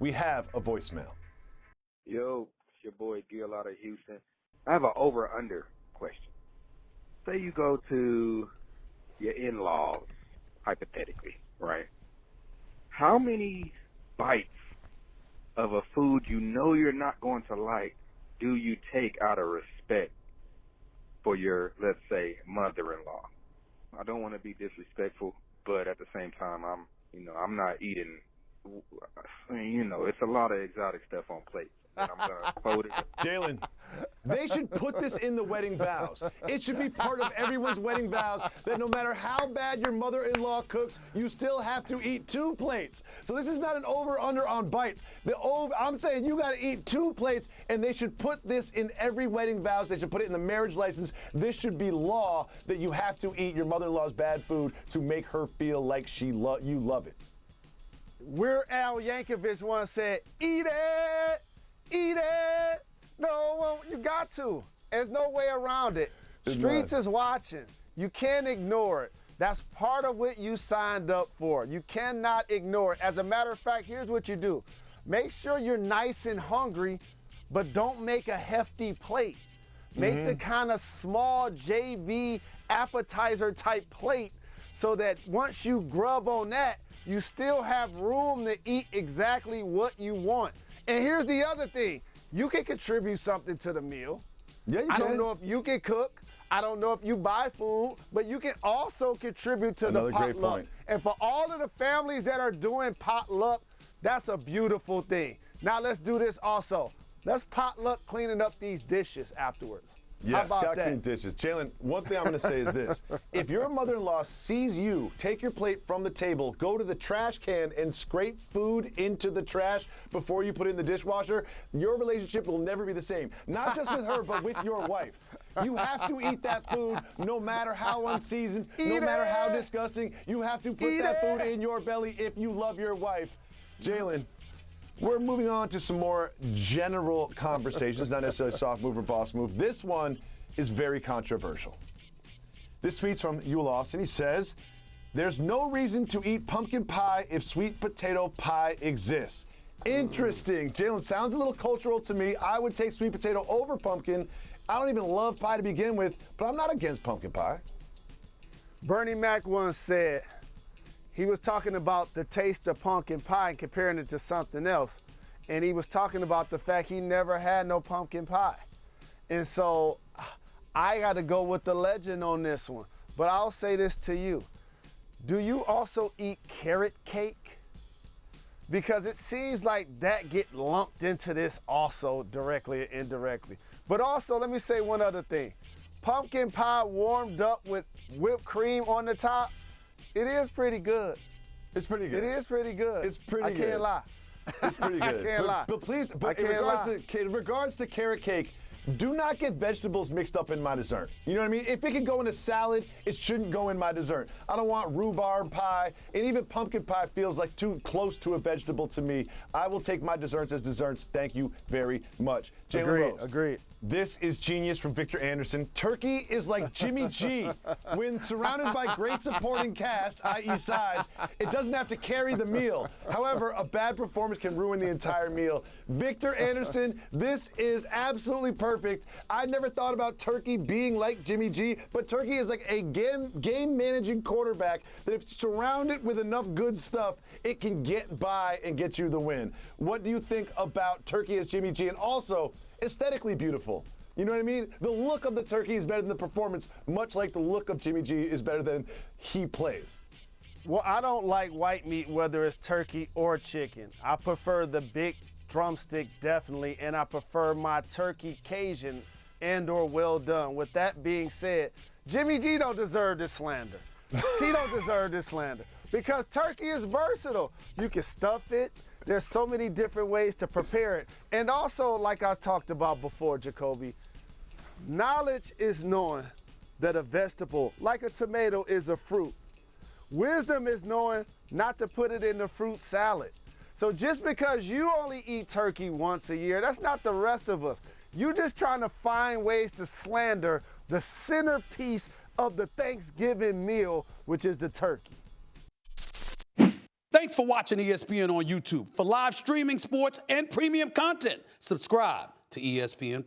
We have a voicemail. Yo, it's your boy Gil out of Houston. I have an over-under question. Say you go to your in-laws, hypothetically, right? How many bites of a food you know you're not going to like do you take out of respect for your, let's say, mother-in-law? I don't want to be disrespectful, but at the same time, I'm not eating. It's a lot of exotic stuff on plates. And I'm gonna fold it. Jalen, they should put this in the wedding vows. It should be part of everyone's wedding vows that no matter how bad your mother-in-law cooks, you still have to eat 2 plates. So this is not an over-under on bites. I'm saying you got to eat 2 plates, and they should put this in every wedding vows. They should put it in the marriage license. This should be law that you have to eat your mother-in-law's bad food to make her feel like you love it. Weird Al Yankovic once said, "Eat it! Eat it!" No, you got to. There's no way around it. Streets is watching. You can't ignore it. That's part of what you signed up for. You cannot ignore it. As a matter of fact, here's what you do. Make sure you're nice and hungry, but don't make a hefty plate. Make the kind of small JV appetizer type plate so that once you grub on that, you still have room to eat exactly what you want. And here's the other thing. You can contribute something to the meal. Yeah, you can. I don't know if you can cook. I don't know if you buy food, but you can also contribute to the potluck. Great point. And for all of the families that are doing potluck, that's a beautiful thing. Now let's do this also. Let's potluck cleaning up these dishes afterwards. Yes, got clean dishes. Jalen, one thing I'm going to say is this. If your mother-in-law sees you take your plate from the table, go to the trash can and scrape food into the trash before you put it in the dishwasher, your relationship will never be the same. Not just with her, but with your wife. You have to eat that food no matter how unseasoned, no matter how disgusting. You have to put that food in your belly if you love your wife. Jalen, we're moving on to some more general conversations, not necessarily soft move or boss move. This one is very controversial. This tweet's from Yul Austin. He says, "There's no reason to eat pumpkin pie if sweet potato pie exists." Interesting. Jalen, sounds a little cultural to me. I would take sweet potato over pumpkin. I don't even love pie to begin with, but I'm not against pumpkin pie. Bernie Mac once said, he was talking about the taste of pumpkin pie and comparing it to something else. And he was talking about the fact he never had no pumpkin pie. And so I got to go with the legend on this one. But I'll say this to you. Do you also eat carrot cake? Because it seems like that get lumped into this also directly or indirectly. But also, let me say one other thing. Pumpkin pie warmed up with whipped cream on the top, it is pretty good. It's pretty good. It is pretty good. It's pretty good. I can't lie. It's pretty good. I can't lie. But please, in regards to carrot cake, do not get vegetables mixed up in my dessert. You know what I mean? If it can go in a salad, it shouldn't go in my dessert. I don't want rhubarb pie, and even pumpkin pie feels like too close to a vegetable to me. I will take my desserts as desserts. Thank you very much. Jalen Rose. Agreed. This is genius from Victor Anderson. Turkey is like Jimmy G. When surrounded by great supporting cast, i.e. sides, it doesn't have to carry the meal. However, a bad performance can ruin the entire meal. Victor Anderson, this is absolutely perfect. I never thought about turkey being like Jimmy G, but turkey is like a game managing quarterback that if surrounded with enough good stuff, it can get by and get you the win. What do you think about turkey as Jimmy G? And also, aesthetically beautiful. You know what I mean? The look of the turkey is better than the performance, much like the look of Jimmy G is better than he plays. Well, I don't like white meat, whether it's turkey or chicken. I prefer the big drumstick, definitely, and I prefer my turkey Cajun and or well done. With that being said, Jimmy G don't deserve this slander. He don't deserve this slander because turkey is versatile. You can stuff it. There's so many different ways to prepare it. And also, like I talked about before, Jacoby, knowledge is knowing that a vegetable, like a tomato, is a fruit. Wisdom is knowing not to put it in the fruit salad. So just because you only eat turkey once a year, that's not the rest of us. You're just trying to find ways to slander the centerpiece of the Thanksgiving meal, which is the turkey. Thanks for watching ESPN on YouTube. For live streaming sports and premium content, subscribe to ESPN+.